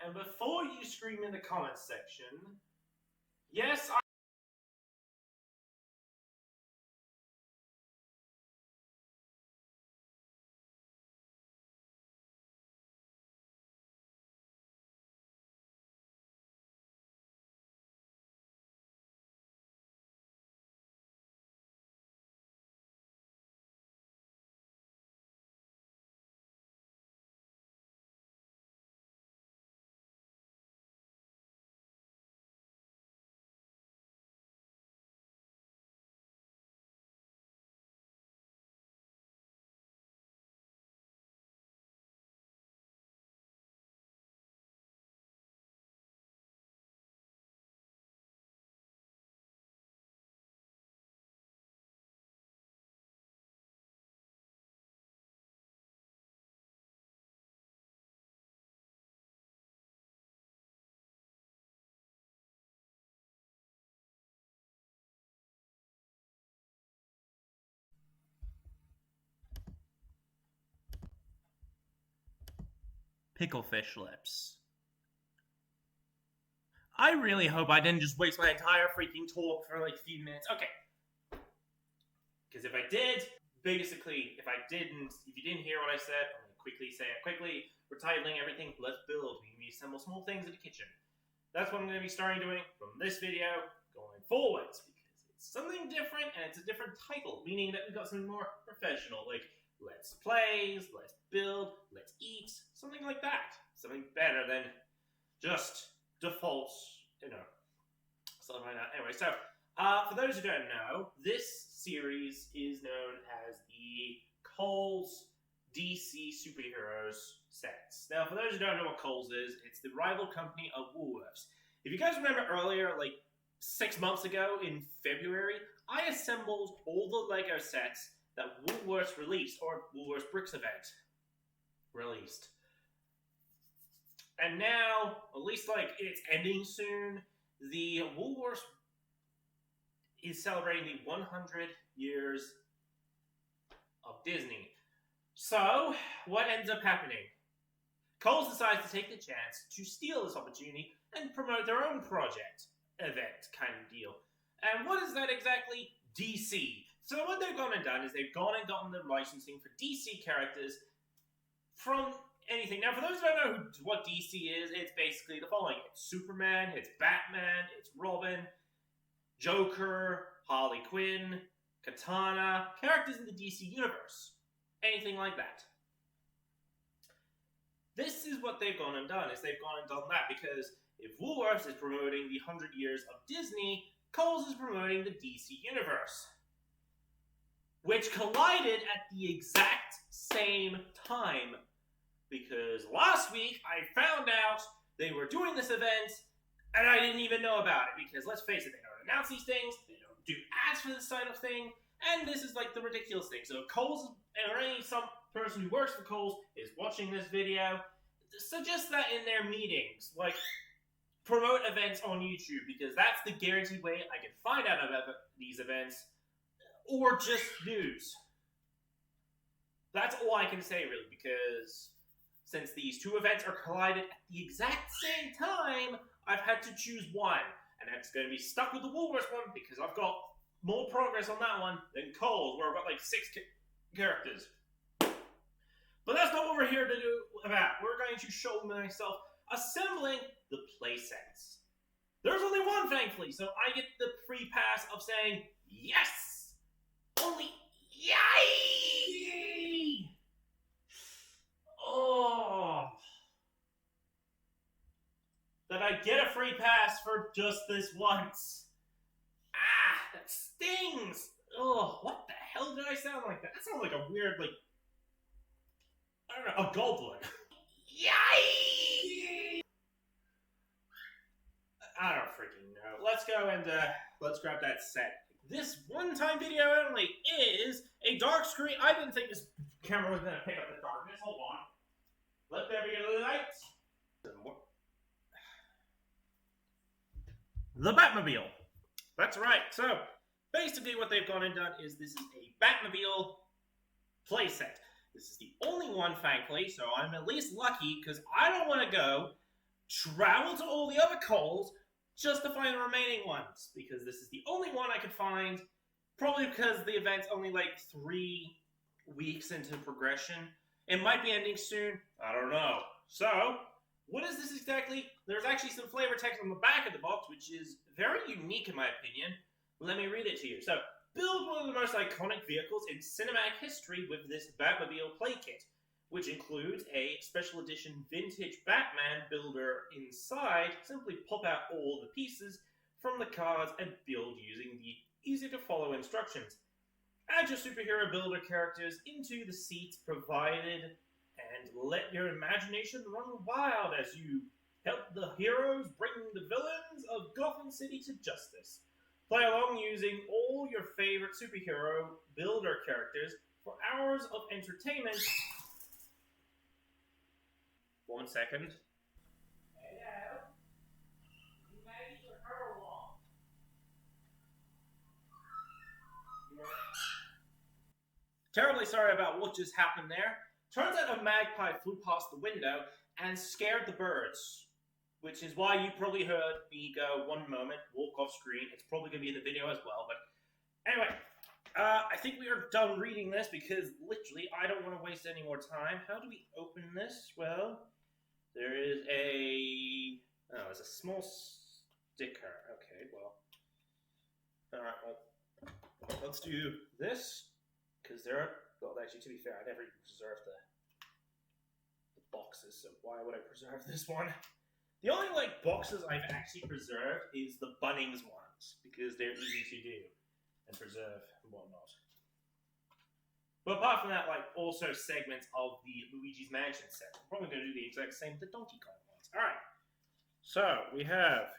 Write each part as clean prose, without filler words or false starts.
And before you scream in the comments section, yes, picklefish lips. I really hope I didn't just waste my entire freaking talk for like a few minutes. Okay. Because if I did, basically, if you didn't hear what I said, I'm going to quickly say it quickly. We're titling everything, let's build. We assemble small things in the kitchen. That's what I'm going to be starting doing from this video going forwards. Because it's something different and it's a different title. Meaning that we've got something more professional. Like, let's plays, let's build, let's eat. Something like that. Something better than just defaults, something like that. Anyway, so for those who don't know, this series is known as the Kohl's DC Superheroes sets. Now, for those who don't know what Kohl's is, it's the rival company of Woolworths. If you guys remember earlier, like 6 months ago in February, I assembled all the Lego sets that Woolworths released, or Woolworths Bricks event released. And now, at least like it's ending soon, the Woolworths is celebrating the 100 years of Disney. So, what ends up happening? Kohl's decides to take the chance to steal this opportunity and promote their own project, event kind of deal. And what is that exactly? DC. So what they've gone and done is they've gone and gotten the licensing for DC characters from anything. Now, for those who don't know what DC is, it's basically the following. It's Superman, it's Batman, it's Robin, Joker, Harley Quinn, Katana, characters in the DC universe. Anything like that. This is what they've gone and done, is they've gone and done that, because if Woolworths is promoting the 100 years of Disney, Kohl's is promoting the DC universe. Which collided at the exact same time. Because last week, I found out they were doing this event, and I didn't even know about it. Because let's face it, they don't announce these things, they don't do ads for this sort of thing, and this is like the ridiculous thing. So if Kohl's, or some person who works for Kohl's is watching this video, suggest that in their meetings. Like, promote events on YouTube, because that's the guaranteed way I can find out about these events, or just news. That's all I can say, really, because since these two events are collided at the exact same time, I've had to choose one. And I'm going to be stuck with the Woolworths one, because I've got more progress on that one than Kohl's, where I've got like 6 characters. But that's not what we're here to do about. We're going to show myself assembling the playsets. There's only one, thankfully, so I get the free pass of saying, yes! Only, yay! Oh. That I get a free pass for just this once. Ah, that stings! Oh, what the hell did I sound like that? That sounds like a weird, like, I don't know, a goblin. Yay! I don't freaking know. Let's go and, let's grab that set. This one-time video only is a dark screen. I didn't think this camera was going to pick up the darkness. Hold on. Let there be a light. The Batmobile. That's right. So, basically what they've gone and done is this is a Batmobile playset. This is the only one, thankfully, so I'm at least lucky, because I don't want to go travel to all the other calls just to find the remaining ones, because this is the only one I could find, probably because the event's only like 3 weeks into progression. It might be ending soon, I don't know. So, what is this exactly? There's actually some flavor text on the back of the box, which is very unique in my opinion. Let me read it to you. So, build one of the most iconic vehicles in cinematic history with this Batmobile play kit, which includes a special edition vintage Batman builder inside. Simply pop out all the pieces from the cards and build using the easy-to-follow instructions. Add your superhero builder characters into the seats provided and let your imagination run wild as you help the heroes bring the villains of Gotham City to justice. Play along using all your favorite superhero builder characters for hours of entertainment. 1 second. Hello? You made your her along. Terribly sorry about what just happened there. Turns out a magpie flew past the window and scared the birds, which is why you probably heard me go 1 moment, walk off screen. It's probably going to be in the video as well, but anyway, I think we are done reading this because literally I don't want to waste any more time. How do we open this? Well, there is there's a small sticker. Okay, well, alright, well, let's do this. Because well, actually, to be fair, I never even preserved the boxes, so why would I preserve this one? The only, boxes I've actually preserved is the Bunnings ones, because they're easy to do and preserve and whatnot. But apart from that, also segments of the Luigi's Mansion set. I'm probably going to do the exact same with the Donkey Kong ones. Alright, so we have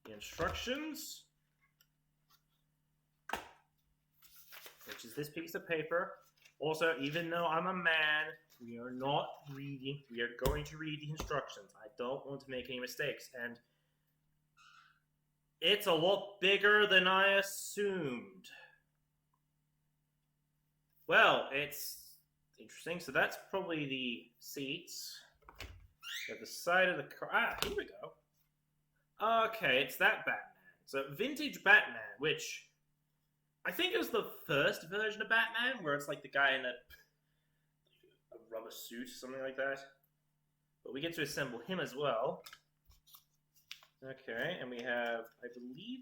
the instructions, which is this piece of paper. Also, even though I'm a man, we are not reading. We are going to read the instructions. I don't want to make any mistakes. And it's a lot bigger than I assumed. Well, it's interesting. So that's probably the seats at the side of the car. Here we go. Okay, it's that Batman. So vintage Batman, which I think it was the first version of Batman, where it's like the guy in a rubber suit, something like that. But we get to assemble him as well. Okay, and we have, I believe,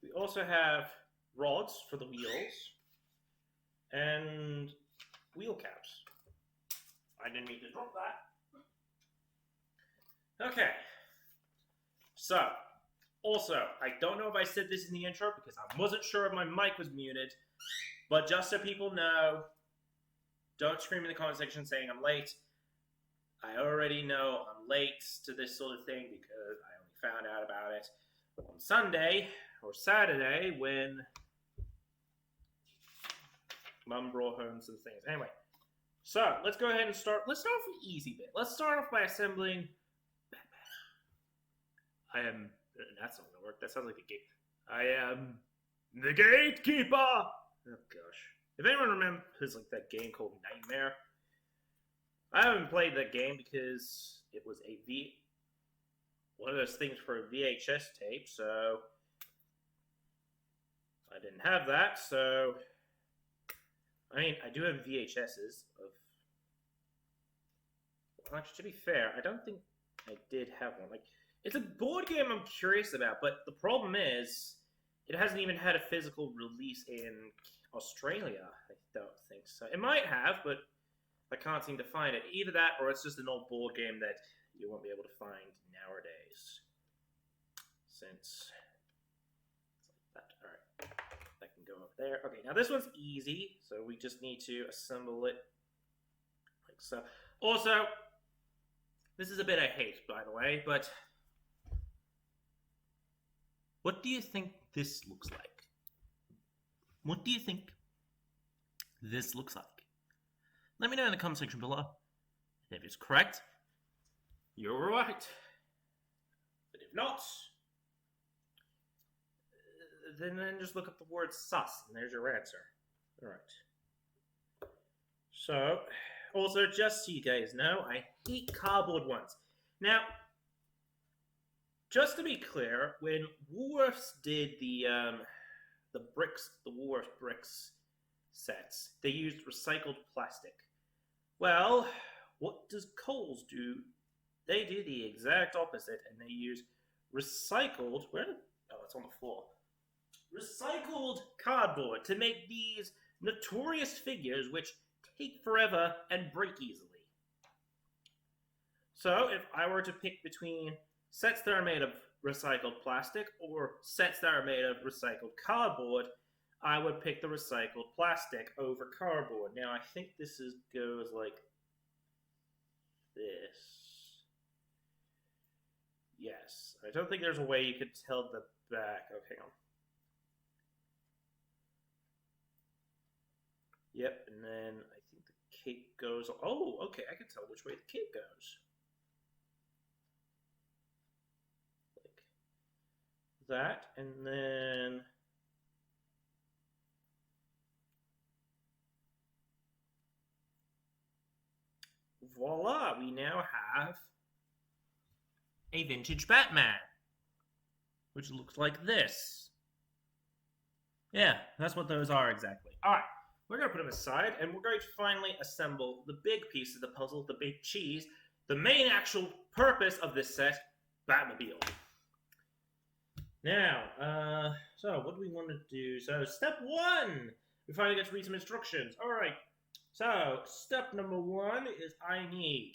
we also have rods for the wheels and wheel caps. I didn't mean to drop that. Okay, so. Also, I don't know if I said this in the intro because I wasn't sure if my mic was muted, but just so people know, don't scream in the comment section saying I'm late. I already know I'm late to this sort of thing because I only found out about it on Sunday or Saturday when Mum brought home some things. Anyway, so let's go ahead and start. Let's start off with the easy bit. Let's start off by assembling Batman. That's not gonna work. That sounds like the gate. I am the gatekeeper. Oh gosh! If anyone remembers that game called Nightmare, I haven't played that game because it was one of those things for a VHS tape. So I didn't have that. So I mean, I do have VHSs of. Well, actually, to be fair, I don't think I did have one. It's a board game I'm curious about, but the problem is it hasn't even had a physical release in Australia. I don't think so. It might have, but I can't seem to find it. Either that, or it's just an old board game that you won't be able to find nowadays. Since it's like that. Alright. That can go up there. Okay, now this one's easy, so we just need to assemble it like so. Also, this is a bit I hate, by the way, but what do you think this looks like? What do you think this looks like? Let me know in the comment section below. If it's correct, you're right. But if not, then just look up the word sus, and there's your answer. Alright. So, Also, just so you guys know, I hate cardboard ones. Now, just to be clear, when Woolworths did the Woolworths bricks sets, they used recycled plastic. Well, what does Kohl's do? They do the exact opposite, and they use recycled. Where? Oh, it's on the floor. Recycled cardboard to make these notorious figures which take forever and break easily. So, if I were to pick between sets that are made of recycled plastic or sets that are made of recycled cardboard, I would pick the recycled plastic over cardboard. Now, I think this goes like this. Yes. I don't think there's a way you could tell the back. Oh, hang on. Yep, and then I think the cape goes... Oh, okay, I can tell which way the cape goes. Like that, and then... Voila, we now have a vintage Batman, which looks like this. Yeah, that's what those are exactly. Alright, we're going to put them aside, and we're going to finally assemble the big piece of the puzzle, the big cheese, the main actual purpose of this set, Batmobile. Now, so what do we want to do? So, step one, we finally get to read some instructions. Alright, so step number one is I need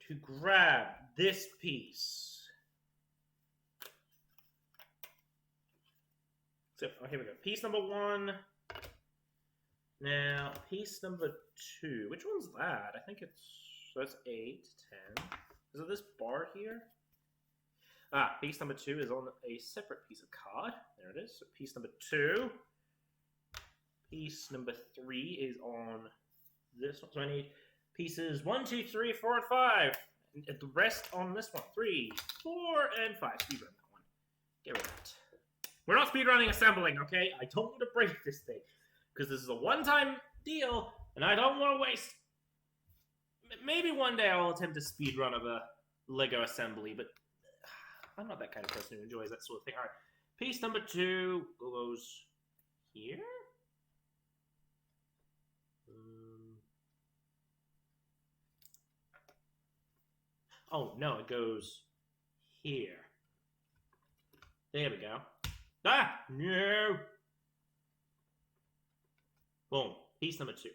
to grab this piece. So, oh, here we go. Piece number one. Now, piece number two. Which one's that? I think that's 8, 10. Is it this bar here? Ah, piece number two is on a separate piece of card. There it is. So piece number two. Piece number three is on this one. So I need pieces 1, 2, 3, 4, and 5. And the rest on this one. 3, 4, and 5. Speedrun that one. Get rid of that. We're not speedrunning assembling, okay? I don't want to break this thing. Because this is a one-time deal, and I don't want to waste... Maybe one day I'll attempt a speedrun of a Lego assembly, but I'm not that kind of person who enjoys that sort of thing. Alright, piece number two goes here? Oh, no, it goes here. There we go. Ah! No! Boom. Piece number two.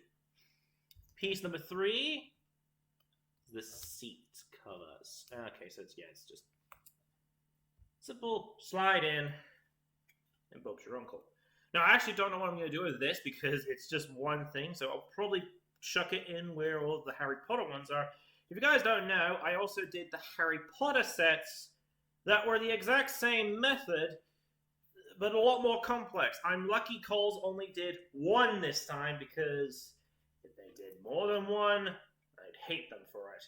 Piece number three is the seat covers. Okay, so it's just simple slide in and Bob's your uncle. Now, I actually don't know what I'm going to do with this because it's just one thing, so I'll probably chuck it in where all the Harry Potter ones are. If you guys don't know, I also did the Harry Potter sets that were the exact same method, but a lot more complex. I'm lucky Kohl's only did one this time, because if they did more than one, I'd hate them for it.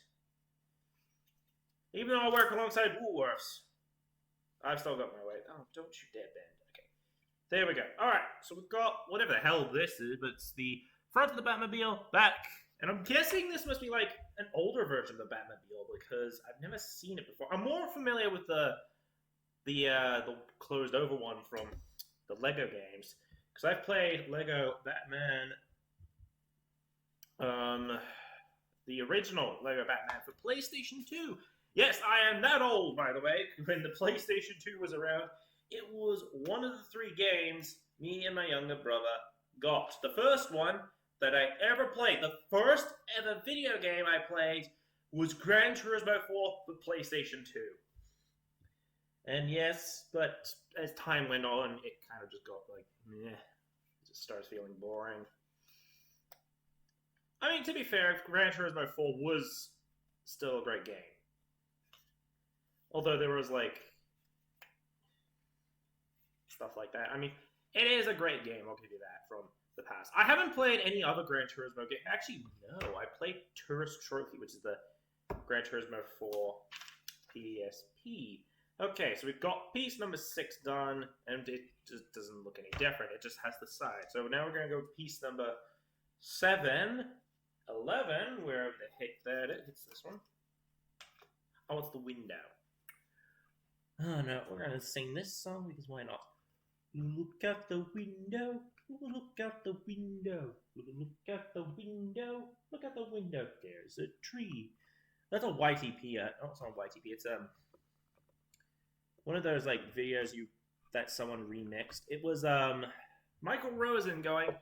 Even though I work alongside Woolworths, I've still got my way. Oh, don't you dare bend. Okay. There we go. Alright, so we've got whatever the hell this is, but it's the front of the Batmobile, back. And I'm guessing this must be like an older version of the Batmobile, because I've never seen it before. I'm more familiar with the closed over one from the Lego games, because I've played Lego Batman, the original Lego Batman for PlayStation 2. Yes, I am that old, by the way. When the PlayStation 2 was around, it was one of the 3 games me and my younger brother got. The first one that I ever played, the first ever video game I played, was Gran Turismo 4 for PlayStation 2. And yes, but as time went on, it kind of just got like, meh. It just starts feeling boring. I mean, to be fair, Gran Turismo 4 was still a great game. Although there was, like, stuff like that. I mean, it is a great game, I'll give you that, from the past. I haven't played any other Gran Turismo game. Actually, no. I played Tourist Trophy, which is the Gran Turismo 4 PSP. Okay, so we've got piece number 6 done, and it just doesn't look any different. It just has the side. So now we're going to go to piece number 7. 11, wherever the heck that is. It's this one. Oh, it's the window. Oh no, we're gonna sing this song because why not? Look out the window, look out the window, look out the window, look out the window. There's a tree. That's a YTP. Oh, it's not YTP. It's one of those like videos that someone remixed. It was Michael Rosen going,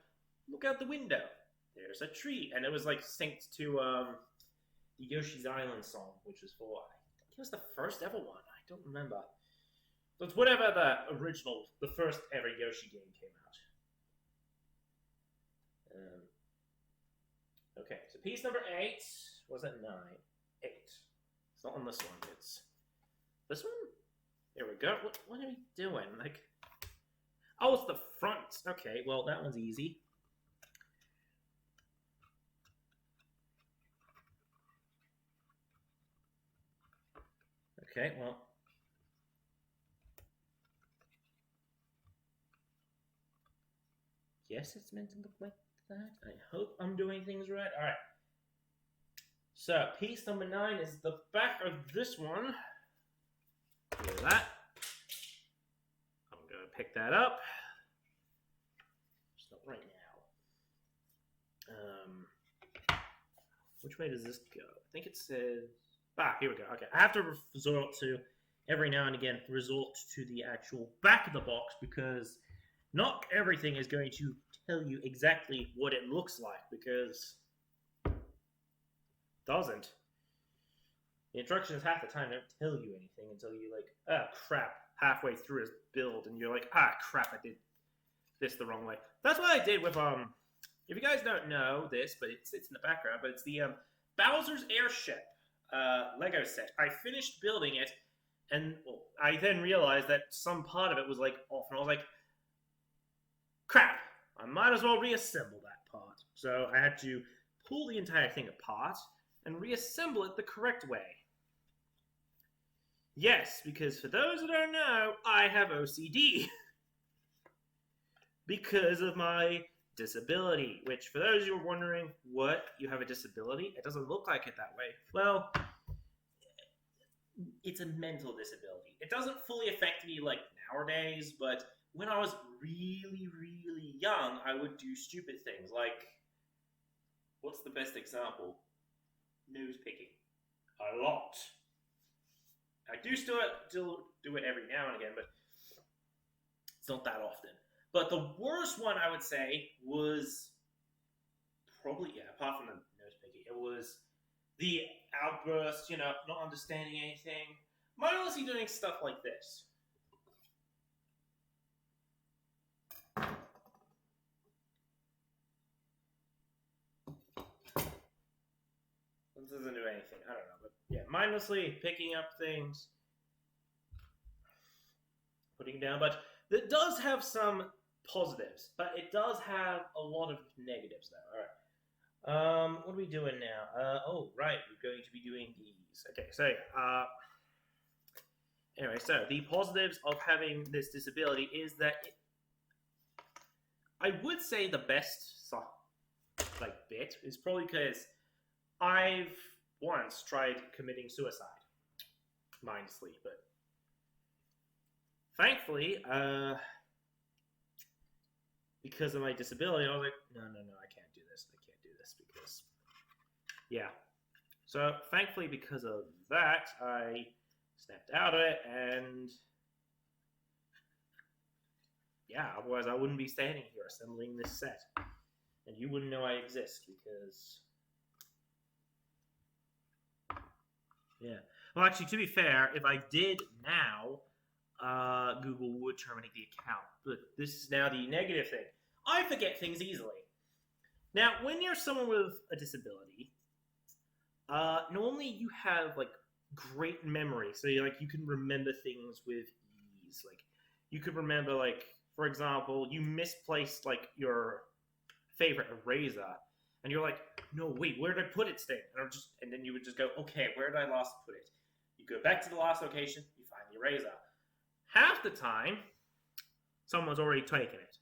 "Look out the window. There's a tree," and it was like synced to the Yoshi's Island song, which was for I think it was the first ever one. I don't remember. So it's whatever the first ever Yoshi game came out. Okay, so piece number 8 was at 9. 8. It's not on this one. It's this one. There we go. What are we doing? Like, oh, it's the front. Okay, well that one's easy. Okay, well. Yes, it's meant to look like that. I hope I'm doing things right. All right. So, piece number 9 is the back of this one. Look at that. I'm going to pick that up. Just not right now. Which way does this go? I think it says... here we go. Okay, I have to resort to, every now and again, resort to the actual back of the box because not everything is going to tell you exactly what it looks like because it doesn't. The instructions half the time don't tell you anything until you like, crap, halfway through his build and you're like, crap, I did this the wrong way. That's what I did with, if you guys don't know this, but it's in the background, but it's the Bowser's Airship Lego set. I finished building it and I then realized that some part of it was like off and I was like, crap, I might as well reassemble that part. So I had to pull the entire thing apart and reassemble it the correct way. Yes, because for those who don't know, I have OCD. Because of my disability, which for those who are wondering, what, you have a disability? It doesn't look like it that way. Well, it's a mental disability. It doesn't fully affect me like nowadays, but when I was really, really young, I would do stupid things like, what's the best example? Nose picking. A lot. I do still do it every now and again, but it's not that often. But the worst one, I would say, was probably, apart from the nose picking, it was the outburst, not understanding anything. Mindlessly doing stuff like this. This doesn't do anything. I don't know. But yeah, mindlessly picking up things, putting down. But it does have some positives, but it does have a lot of negatives, though. All right. What are we doing now? Oh, right. We're going to be doing these. Okay, so, anyway, so the positives of having this disability is that I would say the best, bit is probably because I've once tried committing suicide mindlessly, but thankfully, because of my disability, I was like, no, I can't do this. I can't do this because, yeah. So thankfully, because of that, I snapped out of it, and yeah, otherwise I wouldn't be standing here assembling this set, and you wouldn't know I exist because. Yeah. Well, actually, to be fair, if I did now, Google would terminate the account. But this is now the negative thing. I forget things easily. Now, when you're someone with a disability, normally you have, great memory. So, you can remember things with ease. You could remember, for example, you misplaced, your favorite eraser. And you're like, no, wait, where did I put it, Sting? And then you would just go, okay, where did I last put it? You go back to the last location, you find the eraser. Half the time, someone's already taken it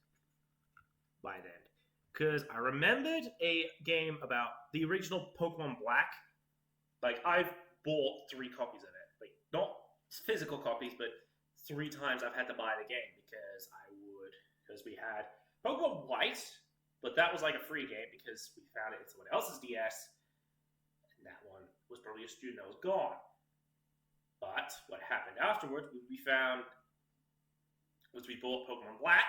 by then. because I remembered a game about the original Pokemon Black. Like, I've bought 3 copies of it. Like, not physical copies, but 3 times I've had to buy the game because we had Pokemon White, but that was like a free game because we found it in someone else's DS, and that one was probably a student that was gone. But what happened afterwards, we found, was we bought Pokemon Black,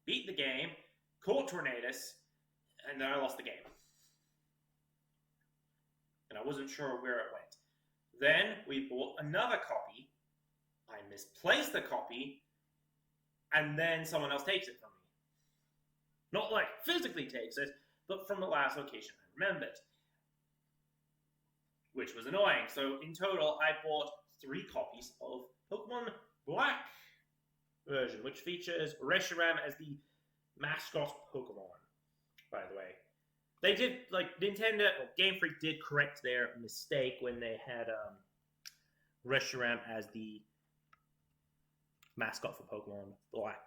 beat the game, caught Tornadus, and then I lost the game. And I wasn't sure where it went. Then we bought another copy. I misplaced the copy, and then someone else takes it from me. Not like physically takes it, but from the last location I remembered. Which was annoying. So in total, I bought 3 copies of Pokemon Black version, which features Reshiram as the mascot Pokemon, by the way. They did, like, Nintendo, or Game Freak did correct their mistake when they had Reshiram as the mascot for Pokemon Black.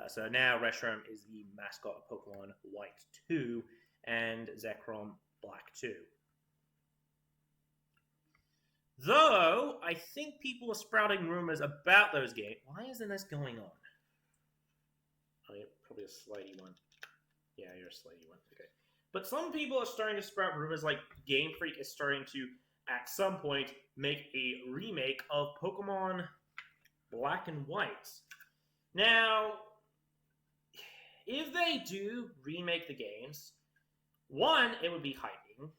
So now Reshiram is the mascot of Pokemon White 2 and Zekrom Black 2. Though, I think people are sprouting rumors about those games. Why isn't this going on? Oh, yeah, probably a slidey one. Yeah, you're a slidey one. Okay. But some people are starting to sprout rumors like Game Freak is starting to, at some point, make a remake of Pokemon Black and White. Now, if they do remake the games, one, it would be hyping.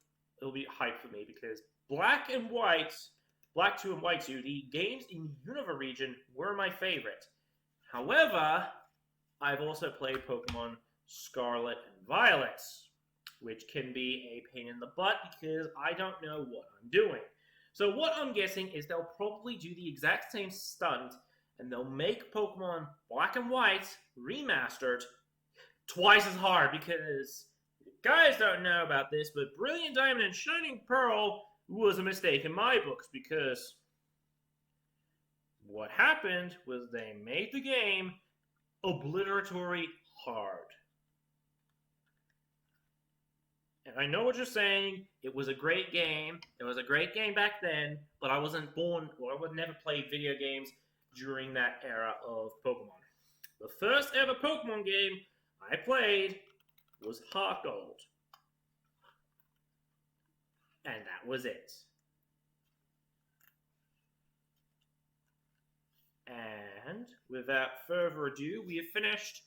It will be hype for me because Black and White, Black 2 and White 2, the games in the Unova region were my favorite. However, I've also played Pokemon Scarlet and Violet, which can be a pain in the butt because I don't know what I'm doing. So what I'm guessing is they'll probably do the exact same stunt and they'll make Pokemon Black and White remastered twice as hard because guys don't know about this, but Brilliant Diamond and Shining Pearl was a mistake in my books because what happened was they made the game obligatory hard. And I know what you're saying. It was a great game. It was a great game back then, but I wasn't born, or I would never play video games during that era of Pokemon. The first ever Pokemon game I played was Heart Gold. And that was it. And without further ado, we have finished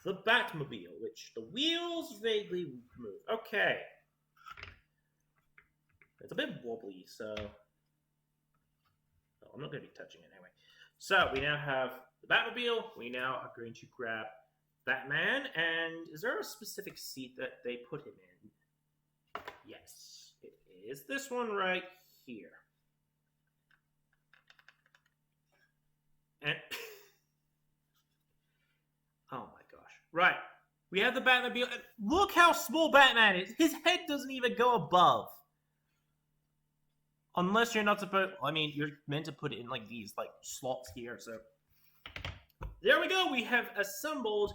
the Batmobile, which the wheels vaguely move. Okay. It's a bit wobbly, so... Oh, I'm not going to be touching it anyway. So, we now have the Batmobile. We now are going to grab Batman. And is there a specific seat that they put him in? Yes, it is this one right here. And... oh my gosh. Right. We have the Batmobile. Look how small Batman is. His head doesn't even go above. Unless you're not supposed... I mean, you're meant to put it in, like, these, like, slots here, so... There we go. We have assembled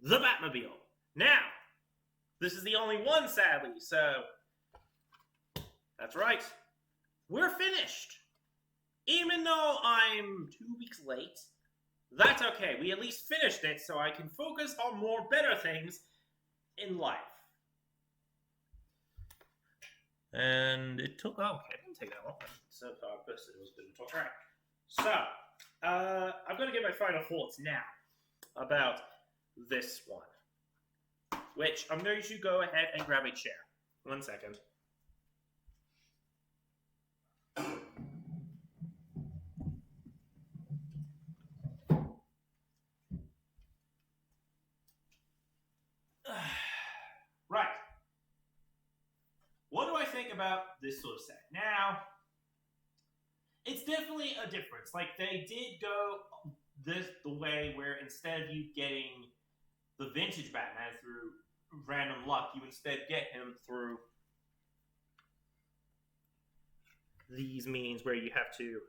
the Batmobile. Now, this is the only one, sadly, so... That's right. We're finished. Even though I'm 2 weeks late, that's okay. We at least finished it, so I can focus on more better things in life. And it took... oh, okay, it didn't take that long. So far, it was good to talk. Alright. So, I'm going to get my final thoughts now about this one. Which, I'm going to go ahead and grab a chair. 1 second. Right. What do I think about this sort of set? Now, it's definitely a difference. Like, they did go the way where instead of you getting the vintage Batman through random luck, you instead get him through these means where you have to...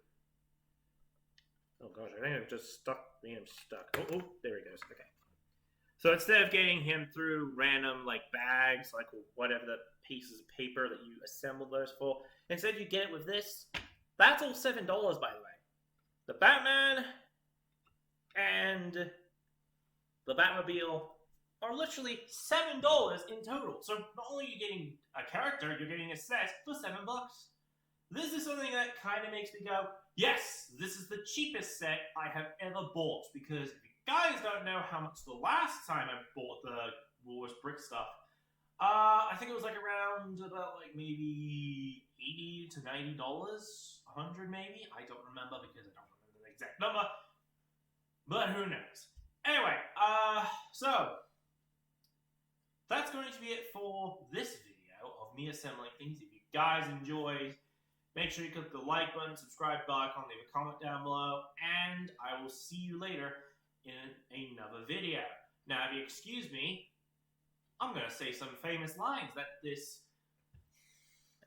oh gosh, I think I'm just stuck. I think I'm stuck. Oh, there he goes. Okay. So instead of getting him through random like bags, like whatever the pieces of paper that you assemble those for, instead you get it with this. That's all $7, by the way. The Batman and the Batmobile are literally $7 in total. So not only are you getting a character, you're getting a set for $7. This is something that kind of makes me go, yes, this is the cheapest set I have ever bought. Because if you guys don't know how much the last time I bought the Woolworths brick stuff, I think it was like around about like maybe $80 to $90, $100 maybe. I don't remember because I don't remember the exact number. But who knows? Anyway, so that's going to be it for this video of me assembling things. If you guys enjoyed, make sure you click the like button, subscribe bell icon, leave a comment down below, and I will see you later in another video. Now, if you excuse me, I'm going to say some famous lines that this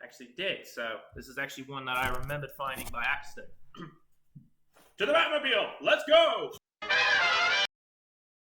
actually did. So this is actually one that I remembered finding by accident. To the Batmobile, let's go!